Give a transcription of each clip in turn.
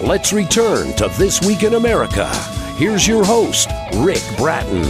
Let's return to This Week in America. Here's your host, Rick Bratton.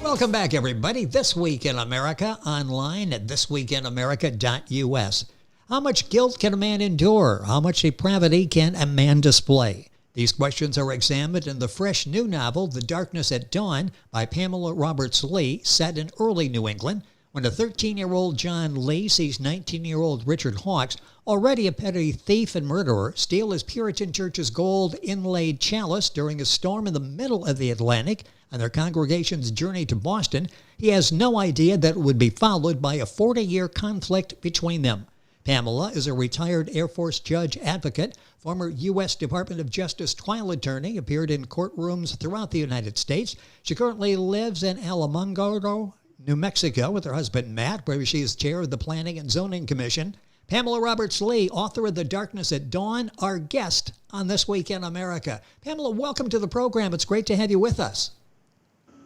Welcome back, everybody. This Week in America, online at thisweekinamerica.us. How much guilt can a man endure? How much depravity can a man display? These questions are examined in the fresh new novel, The Darkness at Dawn, by Pamela Roberts-Lee, set in early New England, when a 13-year-old John Lee sees 19-year-old Richard Hawks, already a petty thief and murderer, steal his Puritan church's gold inlaid chalice during a storm in the middle of the Atlantic on their congregation's journey to Boston. He has no idea that it would be followed by a 40-year conflict between them. Pamela is a retired Air Force judge advocate, former U.S. Department of Justice trial attorney, appeared in courtrooms throughout the United States. She currently lives in Alamogordo, New Mexico, with her husband Matt, where she is chair of the Planning and Zoning Commission. Pamela Roberts-Lee, author of The Darkness at Dawn, our guest on This Week in America. Pamela, welcome to the program. It's great to have you with us.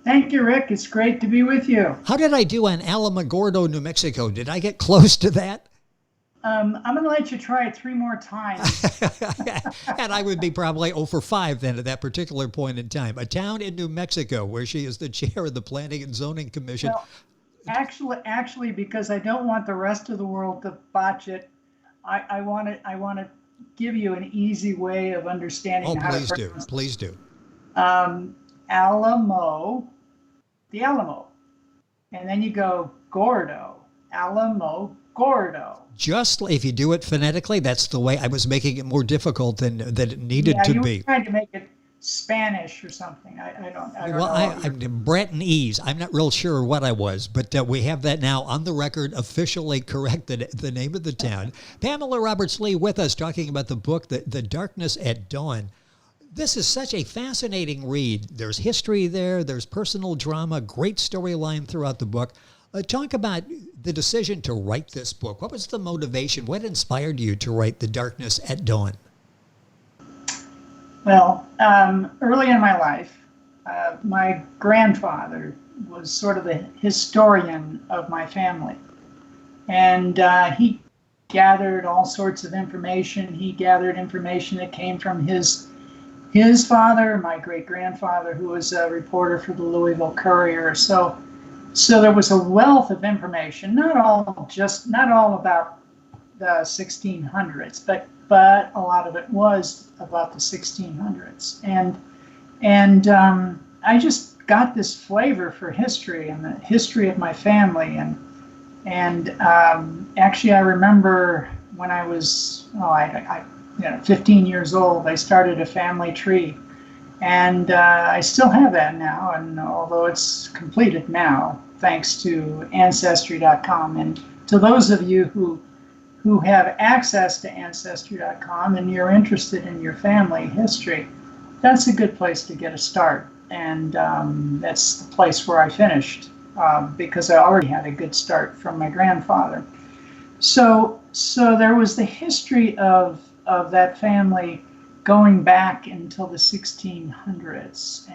Thank you, Rick. It's great to be with you. How did I do on Alamogordo, New Mexico? Did I get close to that? I'm going to let you try it 3 more times. And I would be probably 0 for 5 then at that particular point in time. A town in New Mexico where she is the chair of the Planning and Zoning Commission. Well, actually, because I don't want the rest of the world to botch it, I want to give you an easy way of understanding how to pronounce it. Please do. Alamo, the Alamo. And then you go Gordo, Alamo, Gordo. Just if you do it phonetically, that's the way. I was making it more difficult than it needed to be. You were trying to make it Spanish or something. I don't know. I'm Bretonese. I'm not real sure what I was, but we have that now on the record, officially correct the name of the town. Pamela Roberts-Lee with us talking about the book, The Darkness at Dawn. This is such a fascinating read. There's history there. There's personal drama, great storyline throughout the book. Talk about the decision to write this book. What was the motivation? What inspired you to write The Darkness at Dawn? Well, early in my life, my grandfather was sort of the historian of my family. And he gathered all sorts of information. He gathered information that came from his father, my great-grandfather, who was a reporter for the Louisville Courier. So there was a wealth of information, not all about the 1600s, but a lot of it was about the 1600s. And I just got this flavor for history and the history of my family. And actually, I remember when I was 15 years old, I started a family tree. And I still have that now, and although it's completed now, thanks to Ancestry.com. And to those of you who have access to Ancestry.com and you're interested in your family history, that's a good place to get a start. And that's the place where I finished, because I already had a good start from my grandfather. So there was the history of that family going back until the 1600s,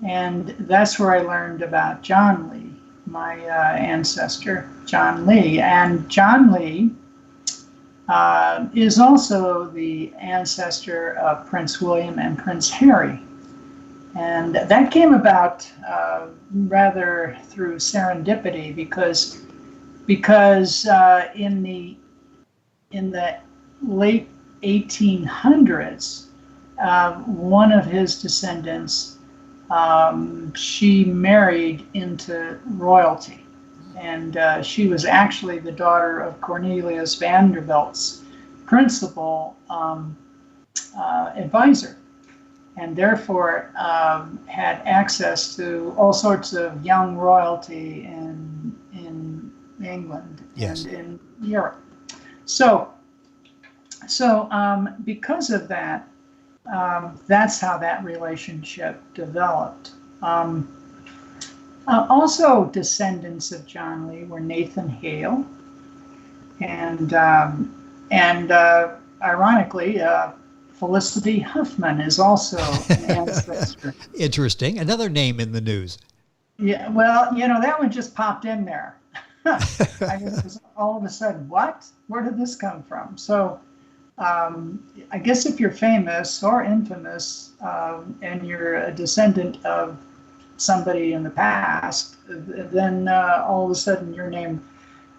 and that's where I learned about John Lee, my ancestor, John Lee. And John Lee is also the ancestor of Prince William and Prince Harry. And that came about rather through serendipity, because in the late 1800s, one of his descendants, she married into royalty, and she was actually the daughter of Cornelius Vanderbilt's principal advisor, and therefore had access to all sorts of young royalty in England Yes. and in Europe. So because of that, that's how that relationship developed. Also descendants of John Lee were Nathan Hale, and ironically, Felicity Huffman is also an ancestor. Interesting. Another name in the news. Yeah, well, that one just popped in there. I was all of a sudden, what? Where did this come from? So I guess if you're famous or infamous and you're a descendant of somebody in the past, then all of a sudden your name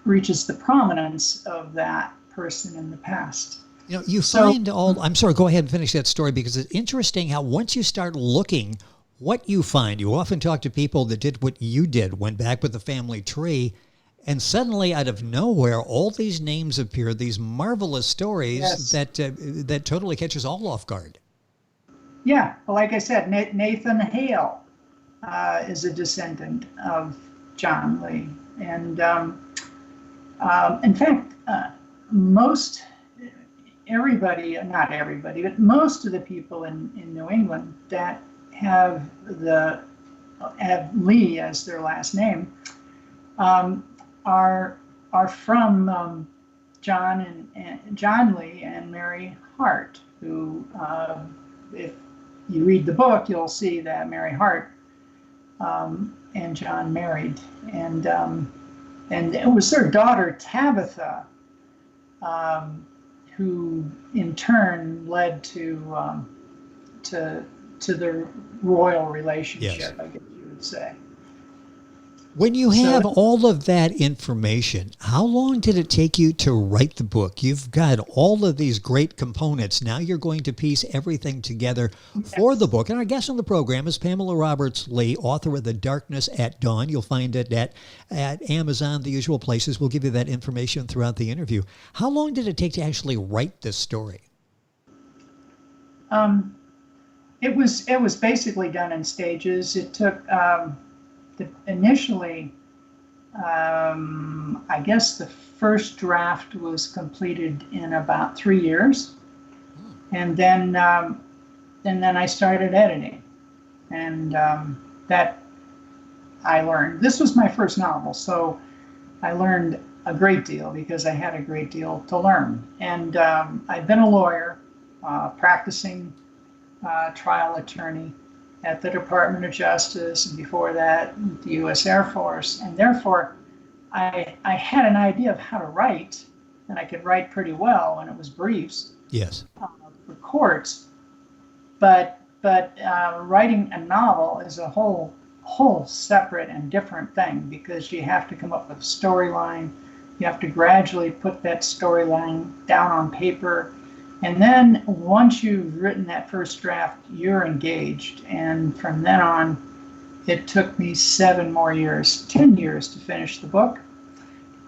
reaches the prominence of that person in the past. You know, you find all, I'm sorry, go ahead and finish that story, because it's interesting how once you start looking, what you find, you often talk to people that did what you did, went back with the family tree, and suddenly out of nowhere, all these names appear, these marvelous stories Yes. that totally catches all off guard. Yeah, well, like I said, Nathan Hale is a descendant of John Lee. And in fact, not everybody, but most of the people in New England that have Lee as their last name are from John Lee and Mary Hart, who, if you read the book, you'll see that Mary Hart and John married, and it was their daughter Tabitha who in turn led to the royal relationship, Yes. I guess you would say. When you have all of that information, how long did it take you to write the book? You've got all of these great components. Now you're going to piece everything together for the book. And our guest on the program is Pamela Roberts-Lee, author of The Darkness at Dawn. You'll find it at Amazon, the usual places. We'll give you that information throughout the interview. How long did it take to actually write this story? It was basically done in stages. It took initially, I guess the first draft was completed in about 3 years, and then I started editing, and that I learned. This was my first novel, so I learned a great deal because I had a great deal to learn. And I've been a lawyer, practicing trial attorney at the Department of Justice, and before that, the U.S. Air Force. And therefore, I had an idea of how to write, and I could write pretty well when it was briefs. Yes. For courts. But writing a novel is a whole separate and different thing, because you have to come up with a storyline. You have to gradually put that storyline down on paper. And then once you've written that first draft, you're engaged. And from then on, it took me 10 years to finish the book.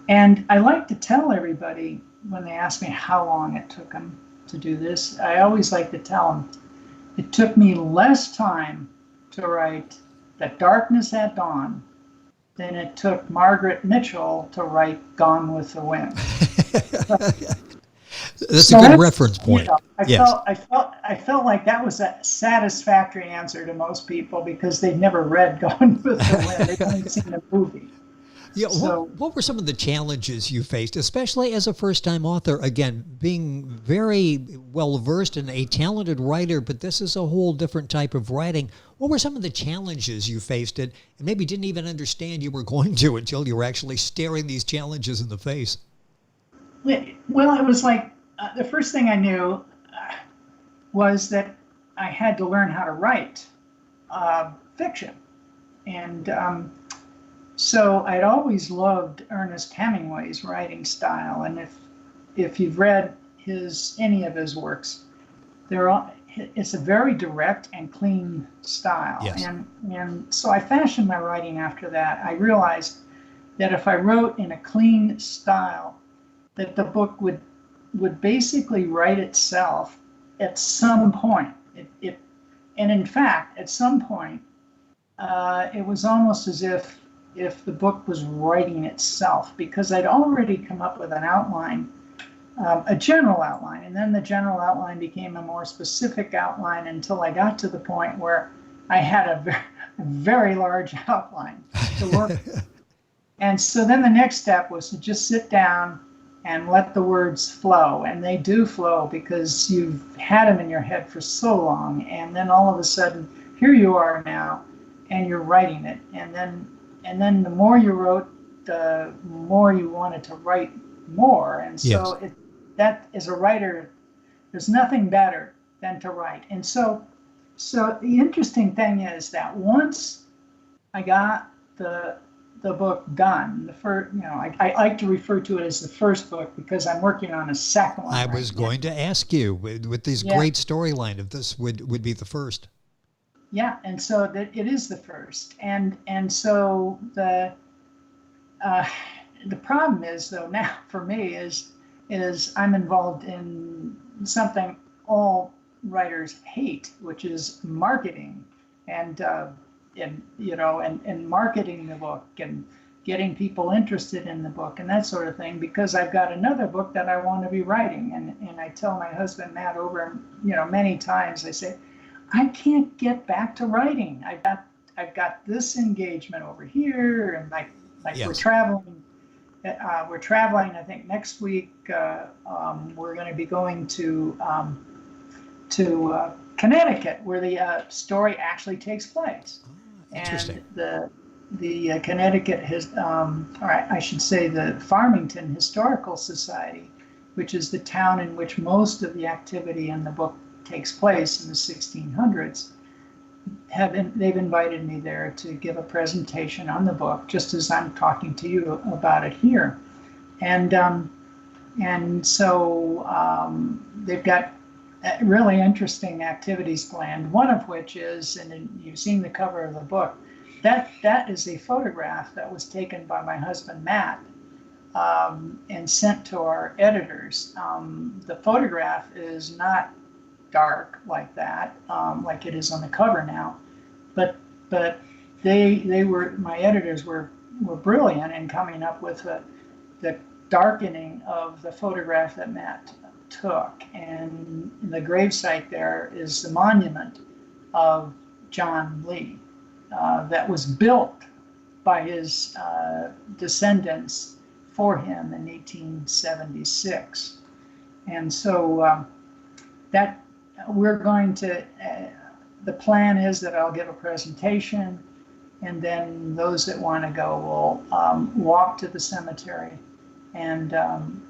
And I like to tell everybody when they ask me how long it took them to do this, I always like to tell them it took me less time to write The Darkness at Dawn than it took Margaret Mitchell to write Gone with the Wind. That's a good reference point. You know, Yes. I felt like that was a satisfactory answer to most people, because they've never read Gone with the Wind. They've only seen the movie. Yeah, So- what were some of the challenges you faced, especially as a first-time author? Again, being very well-versed and a talented writer, but this is a whole different type of writing. What were some of the challenges you faced and maybe didn't even understand you were going to until you were actually staring these challenges in the face? Well, it was like the first thing I knew was that I had to learn how to write fiction. And so I'd always loved Ernest Hemingway's writing style. And if you've read any of his works, it's a very direct and clean style. Yes. And so I fashioned my writing after that. I realized that if I wrote in a clean style, that the book would basically write itself at some point. And in fact, at some point, it was almost as if the book was writing itself, because I'd already come up with an outline, a general outline, and then the general outline became a more specific outline until I got to the point where I had a very large outline to work with. And so then the next step was to just sit down and let the words flow. And they do flow because you've had them in your head for so long. And then all of a sudden, here you are now, and you're writing it. And then the more you wrote, the more you wanted to write more. And so Yes. that as a writer, there's nothing better than to write. And so the interesting thing is that once I got the book done, the first, I like to refer to it as the first book because I'm working on a second one I right was now. going to ask you with this Yeah. great storyline if this would be the first. Yeah, and so that it is the first, and so uh, the problem is though now for me is I'm involved in something all writers hate, which is marketing, and and marketing the book and getting people interested in the book and that sort of thing, because I've got another book that I want to be writing, and I tell my husband Matt over many times, I say, I can't get back to writing. I've got this engagement over here, and like we're Yes. traveling. We're traveling. I think next week we're going to be going to Connecticut, where the story actually takes place. Interesting. And the Connecticut or I should say the Farmington Historical Society, which is the town in which most of the activity in the book takes place in the 1600s, they've invited me there to give a presentation on the book, just as I'm talking to you about it here, and so they've got really interesting activities planned. One of which is, and you've seen the cover of the book, that is a photograph that was taken by my husband Matt and sent to our editors. The photograph is not dark like that, like it is on the cover now, but they were, my editors were brilliant in coming up with the darkening of the photograph that Matt took, and the gravesite there is the monument of John Lee that was built by his descendants for him in 1876, and so that we're going to, the plan is that I'll give a presentation, and then those that want to go will walk to the cemetery and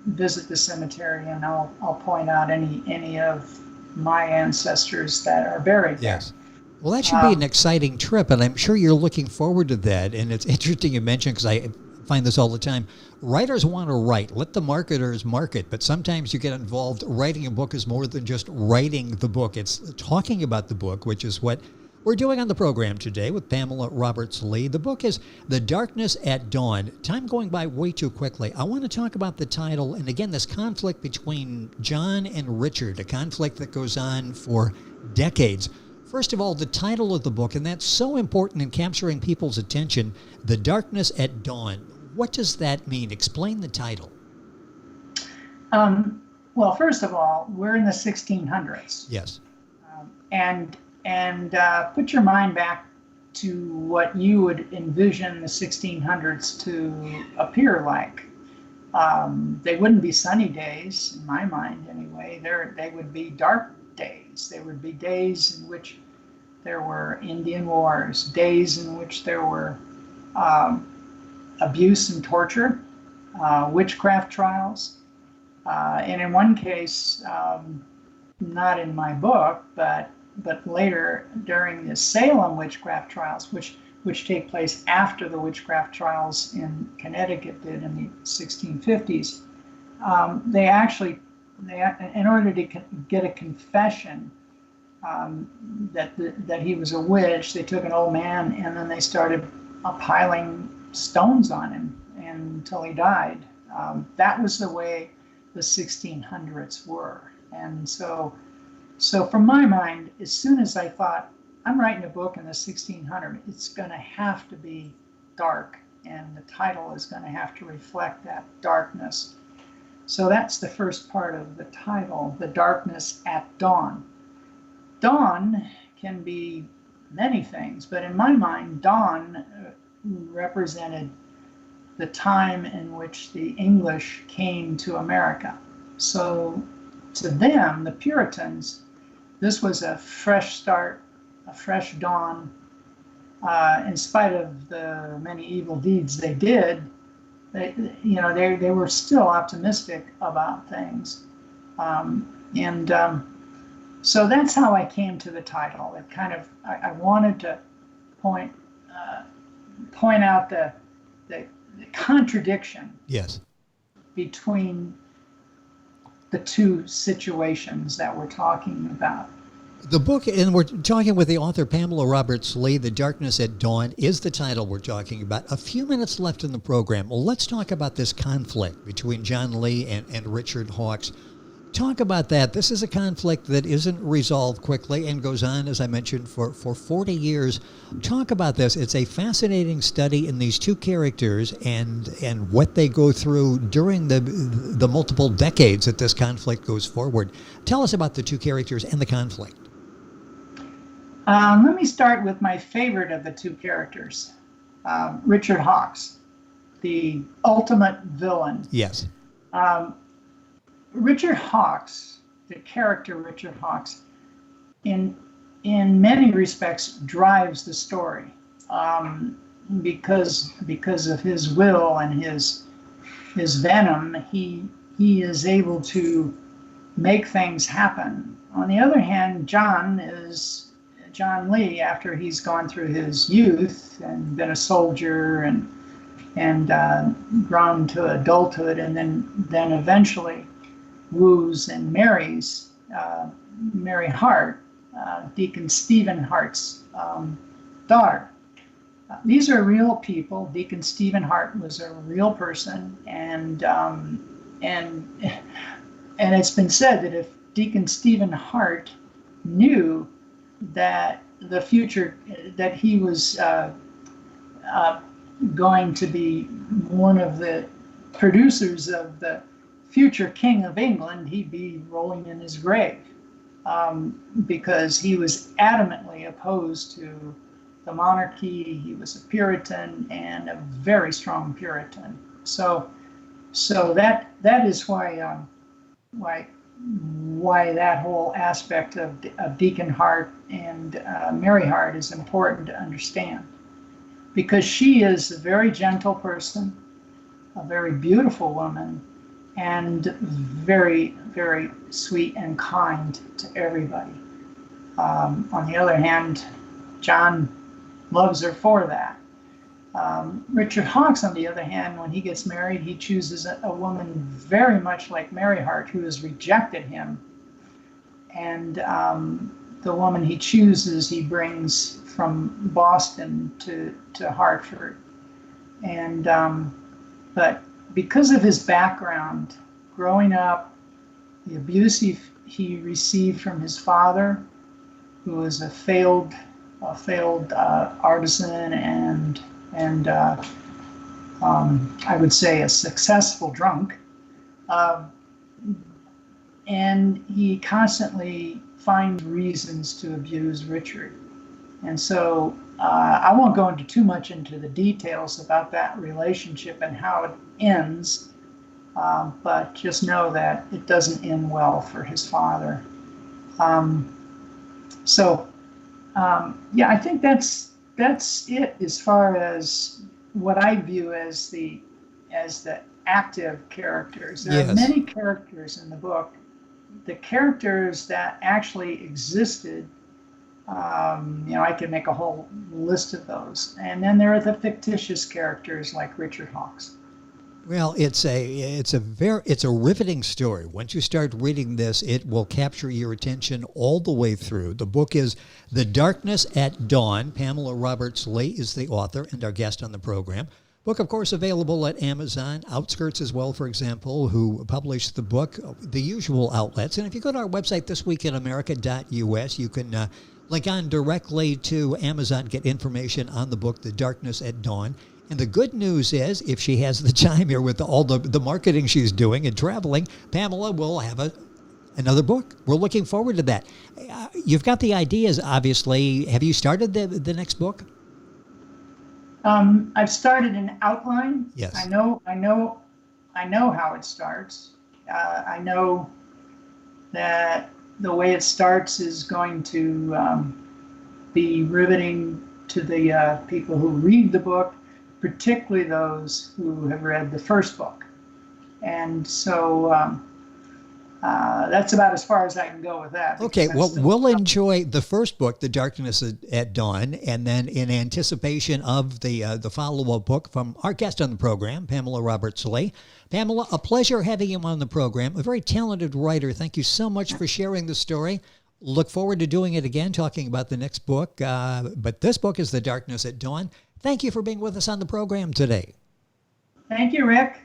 visit the cemetery, and I'll point out any of my ancestors that are buried there. Yes. Well, that should be an exciting trip, and I'm sure you're looking forward to that. And it's interesting you mentioned, because I find this all the time. Writers want to write. Let the marketers market. But sometimes you get involved. Writing a book is more than just writing the book. It's talking about the book, which is what we're doing on the program today with Pamela Roberts-Lee. The book is The Darkness at Dawn. Time going by way too quickly. I want to talk about the title, and again, this conflict between John and Richard, a conflict that goes on for decades. First of all, the title of the book, and that's so important in capturing people's attention, The Darkness at Dawn. What does that mean? Explain the title. Well, first of all, we're in the 1600s. Yes. And put your mind back to what you would envision the 1600s to appear like. They wouldn't be sunny days, in my mind anyway. They would be dark days. There would be days in which there were Indian wars, days in which there were abuse and torture, witchcraft trials, and in one case, not in my book, but later during the Salem witchcraft trials, which take place after the witchcraft trials in Connecticut did in the 1650s, in order to get a confession that he was a witch, they took an old man and then they started piling stones on him until he died. That was the way the 1600s were. And so from my mind, as soon as I thought, I'm writing a book in the 1600s, it's going to have to be dark, and the title is going to have to reflect that darkness. So that's the first part of the title, The Darkness at Dawn. Dawn can be many things, but in my mind, dawn represented the time in which the English came to America. So to them, the Puritans, this was a fresh start, a fresh dawn. In spite of the many evil deeds they did, they were still optimistic about things, and so that's how I came to the title. It kind of I wanted to point point out the contradiction Yes. between the two situations that we're talking about. The book, and we're talking with the author Pamela Roberts-Lee, The Darkness at Dawn is the title we're talking about. A few minutes left in the program. Well, let's talk about this conflict between John Lee and Richard Hawkes. Talk about that. This is a conflict that isn't resolved quickly and goes on, as I mentioned, for 40 years. Talk about this. It's a fascinating study in these two characters and what they go through during the multiple decades that this conflict goes forward. Tell us about the two characters and the conflict. Let me start with my favorite of the two characters, Richard Hawkes, the ultimate villain. Yes. Richard Hawkes, the character Richard Hawkes, in many respects drives the story, because of his will and his venom. He is able to make things happen. On the other hand, John Lee, after he's gone through his youth and been a soldier and grown to adulthood, and then eventually woos and marries Mary Hart, Deacon Stephen Hart's daughter. These are real people. Deacon Stephen Hart was a real person, and it's been said that if Deacon Stephen Hart knew that the future, that he was going to be one of the producers of the future King of England, he'd be rolling in his grave, because he was adamantly opposed to the monarchy. He was a Puritan, and a very strong Puritan. So that is why that whole aspect of Deacon Hart and Mary Hart is important to understand, because she is a very gentle person, a very beautiful woman, and very, very sweet and kind to everybody. On the other hand, John loves her for that. Richard Hawkes, on the other hand, when he gets married, he chooses a woman very much like Mary Hart, who has rejected him. And the woman he chooses, he brings from Boston to Hartford. And but because of his background, growing up, the abuse he received from his father, who was a failed artisan and I would say a successful drunk, and he constantly finds reasons to abuse Richard. And so I won't go into too much into the details about that relationship and how it ends, but just know that it doesn't end well for his father. I think that's it as far as what I view as the active characters. There are many characters in the book. The characters that actually existed, I could make a whole list of those. And then there are the fictitious characters like Richard Hawkes. Well, it's a riveting story. Once you start reading this, it will capture your attention all the way through. The book is The Darkness at Dawn. Pamela Roberts-Lee is the author and our guest on the program. Book, of course, available at Amazon, Outskirts as well, for example, who published the book, the usual outlets. And if you go to our website, thisweekinamerica.us, you can link on directly to Amazon, get information on the book, The Darkness at Dawn. And the good news is, if she has the time here with all the marketing she's doing and traveling, Pamela will have another book. We're looking forward to that. You've got the ideas, obviously. Have you started the next book? I've started an outline. Yes. I know how it starts. I know that the way it starts is going to be riveting to the people who read the book. particularly those who have read the first book. And so that's about as far as I can go with that. Okay, well, we'll enjoy the first book, The Darkness at Dawn, and then in anticipation of the follow-up book from our guest on the program, Pamela Roberts-Lee. Pamela, a pleasure having you on the program. A very talented writer. Thank you so much for sharing the story. Look forward to doing it again, talking about the next book. But this book is The Darkness at Dawn. Thank you for being with us on the program today. Thank you, Rick.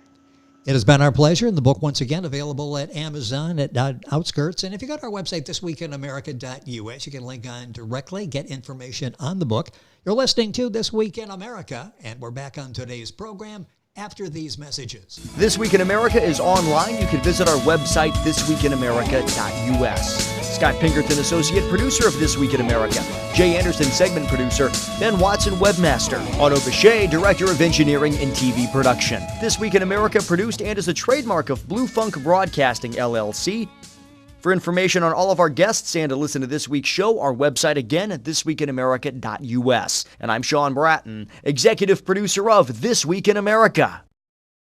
It has been our pleasure. And the book, once again, available at Amazon at Outskirts. And if you go to our website, thisweekinamerica.us, you can link on directly, get information on the book. You're listening to This Week in America, and we're back on today's program after these messages. This Week in America is online. You can visit our website, thisweekinamerica.us. Scott Pinkerton, associate producer of This Week in America. Jay Anderson, segment producer. Ben Watson, webmaster. Otto Bechet, director of engineering and TV production. This Week in America produced and is a trademark of Blue Funk Broadcasting, LLC. For information on all of our guests and to listen to this week's show, our website again at thisweekinamerica.us. And I'm Sean Bratton, executive producer of This Week in America.